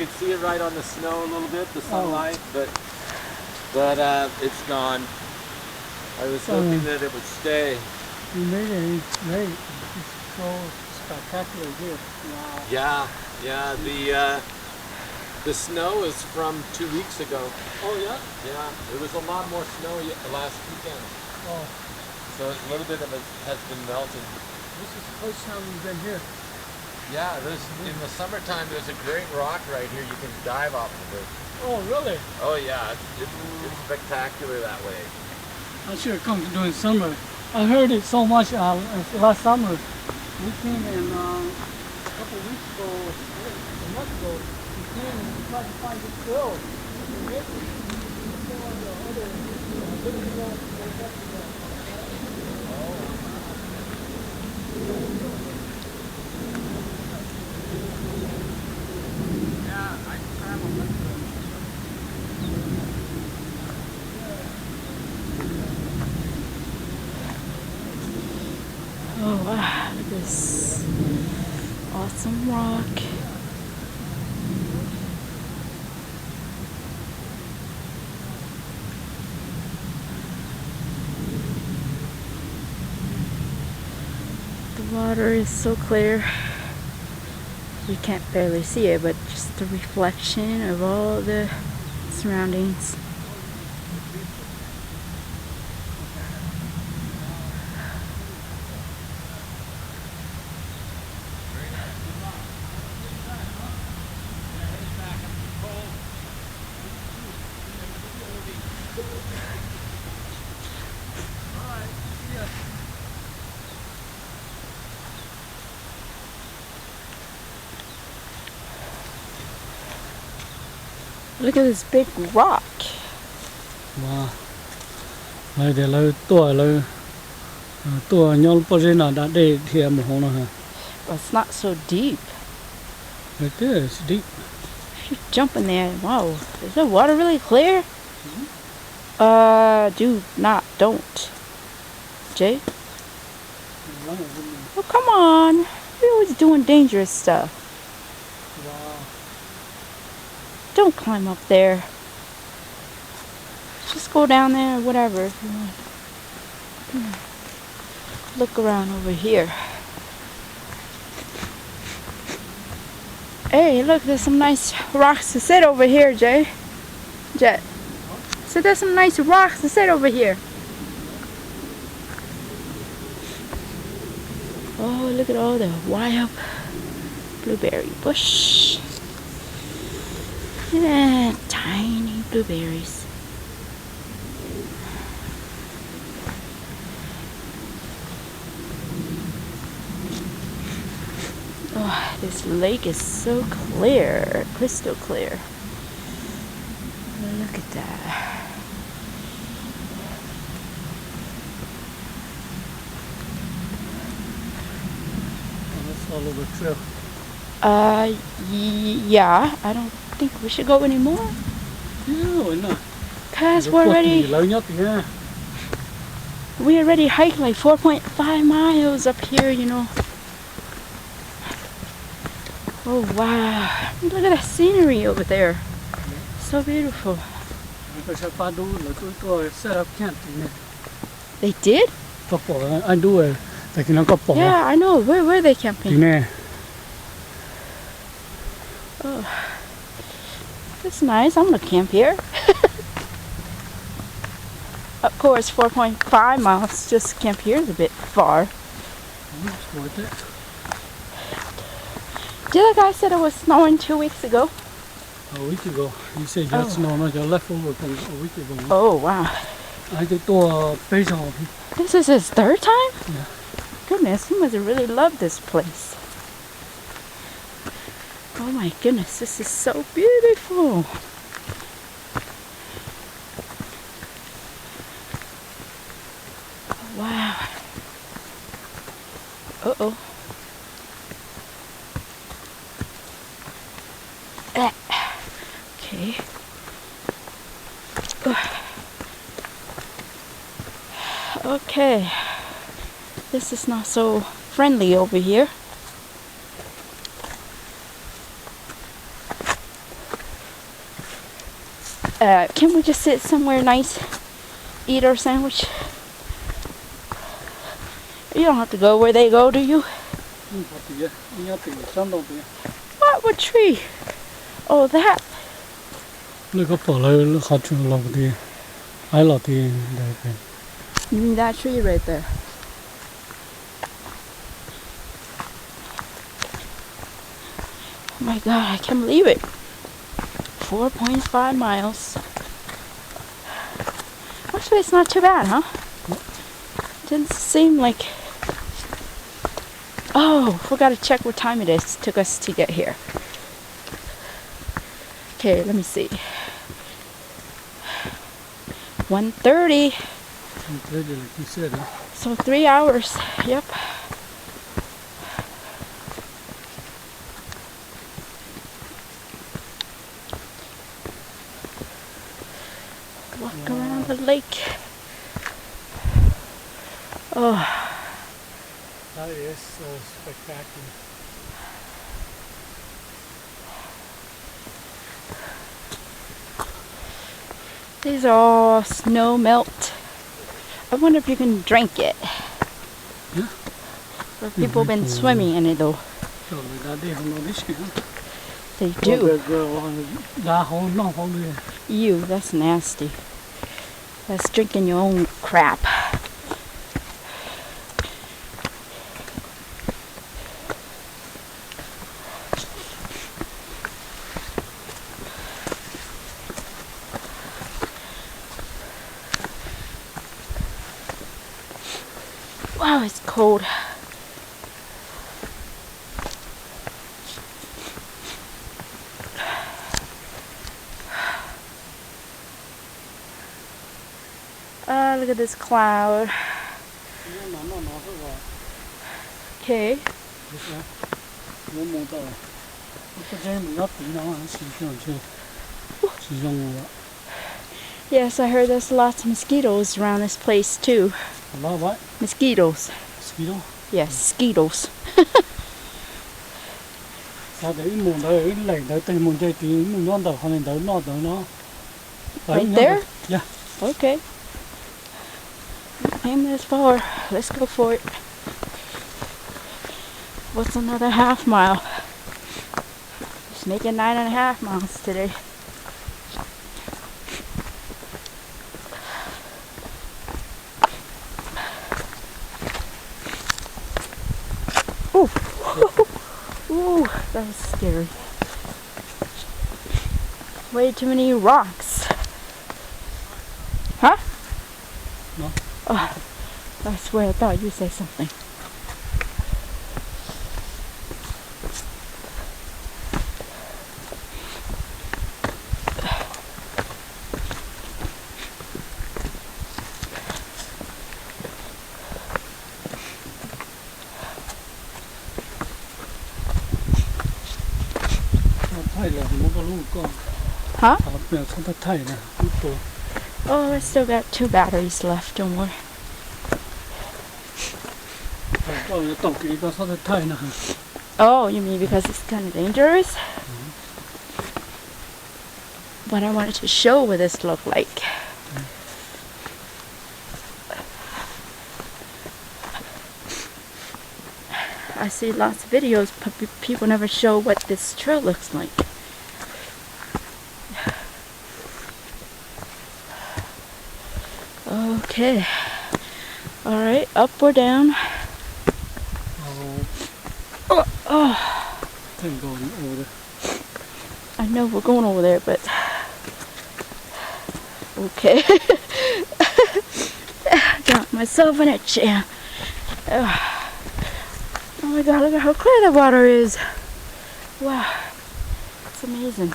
could see it right on the snow a little bit, the sunlight, but it's gone. I was hoping that it would stay. You made it great. It's so spectacular here. Wow. Yeah. The snow is from 2 weeks ago. Oh yeah? Yeah, there was a lot more snow last weekend. Oh. So a little bit of it has been melting. This is the first time we've been here. Yeah, in the summertime there's a great rock right here. You can dive off of it. Oh really? Oh yeah, it's spectacular that way. I should have come during summer. I heard it so much last summer. We came in a couple of weeks ago, a month ago. We came and we tried to find this girl. Oh wow, look at this awesome rock. The water is so clear. You can't barely see it, but just the reflection of all the surroundings. Look at this big rock. Wow. Đây để lâu tua nhau bao giờ nào đã để thì một hôm nào. But it's not so deep. It is deep. If you jump in there, wow, is the water really clear? Don't. Jay? Oh, come on. You're always doing dangerous stuff. Wow. Don't climb up there. Just go down there or whatever if you want. Look around over here. Hey, look, there's some nice rocks to sit over here, Jet. So there's some nice rocks to sit over here. Oh, look at all the wild blueberry bush. Yeah, tiny blueberries. Oh, this lake is so clear, crystal clear. Look at that. That's all over the trail. Yeah, I don't think we should go anymore. Yeah, why not? Cause we already hiked like 4.5 miles up here, you know. Oh wow, look at that scenery over there. So beautiful. They did? Yeah, I know. Where were they camping? Oh, that's nice. I'm gonna camp here. Of course, 4.5 miles. Just camp here is a bit far. It's worth it. The other guy said it was snowing 2 weeks ago. A week ago. You said you had snow, not your leftover from a week ago. Oh wow. This is his third time? Yeah. Goodness, he must have really loved this place. Oh my goodness, this is so beautiful. Wow. Uh-oh. Okay. Okay. This is not so friendly over here. Can we just sit somewhere nice, eat our sandwich? You don't have to go where they go, do you? What tree? Oh, that. Look up for a hot tree. I love the. You mean that tree right there? Oh my god, I can't believe it. 4.5 miles. Actually, it's not too bad, huh? Didn't seem like... Oh, forgot to check what time it is. Took us to get here. Okay, let me see. 1:30. 1:30, like you said, huh? So 3 hours. Yep. Walk around the lake. Oh. That is so spectacular. These are all snow melt. I wonder if you can drink it. Yeah. Or people been swimming in it though. They do. Ew, that's nasty. That's drinking your own crap. Wow, it's cold. Look at this cloud. Okay. Yes, I heard there's lots of mosquitoes around this place too. A lot of what? Mosquitoes. Mosquito? Yes, mosquitoes. Right there? Yeah. Okay. Came this far. Let's go for it. What's another half mile? Just making 9.5 miles today. Ooh. Ooh, that was scary. Way too many rocks. Huh? No. Oh, I swear I thought you said something. Huh? Oh, I still got 2 batteries left, don't worry. Oh, you mean because it's kind of dangerous? But I wanted to show what this looked like. I see lots of videos, but people never show what this trail looks like. Okay. Alright, up or down? Oh. I know we're going over there, but... Okay. Got myself in a jam. Oh my god, look at how clear the water is. Wow. It's amazing.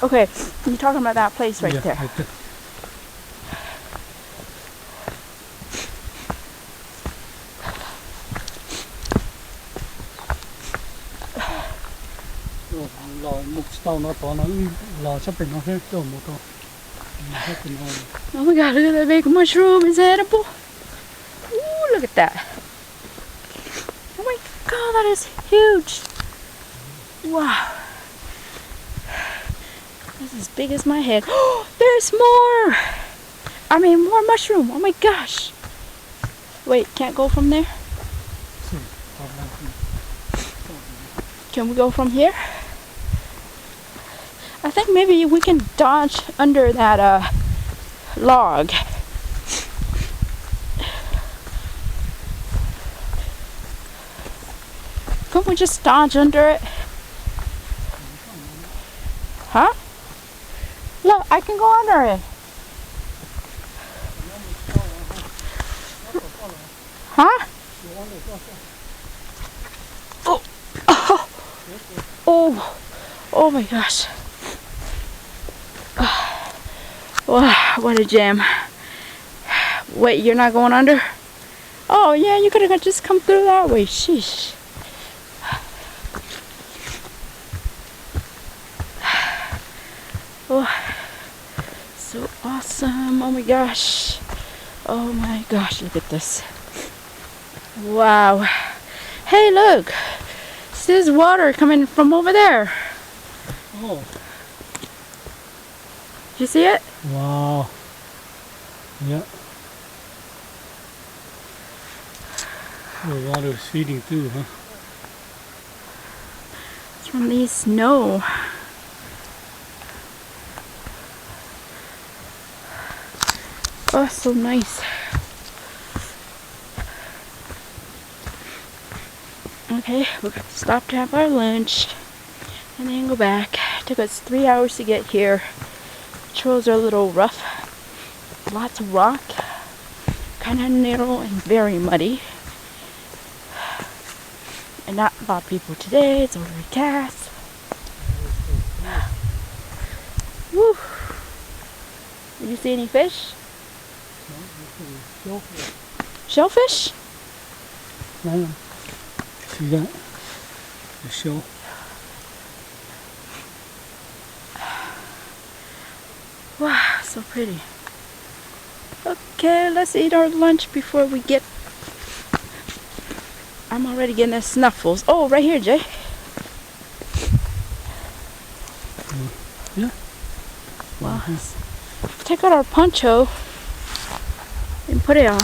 Okay, you're talking about that place right there. Right there. Oh my god, look at that big mushroom. It's edible. Ooh, look at that. Oh my god, that is huge. Wow. This is as big as my head. Oh, there's more! I mean, more mushroom. Oh my gosh. Wait, can't go from there? Can we go from here? I think maybe we can dodge under that log. Couldn't we just dodge under it? Huh? Look, I can go under it. Huh? Oh, oh, oh, oh my gosh. Wow, what a jam. Wait, you're not going under? Oh yeah, you could have just come through that way. Sheesh. Oh, so awesome. Oh my gosh. Oh my gosh, look at this. Wow. Hey, look. There's water coming from over there. Oh. You see it? Wow. Yeah. The water is feeding through, huh? It's from the snow. Oh, so nice. Okay, we're going to stop to have our lunch and then go back. It took us 3 hours to get here. Trails are a little rough. Lots of rock. Kind of narrow and very muddy. And not a lot of people today. It's overcast. Woo! Did you see any fish? Shellfish? Man, see that? The shell. Wow, so pretty. Okay, let's eat our lunch before we get... I'm already getting the snuffles. Oh, right here, Jay. Yeah. Well, take out our poncho and put it on.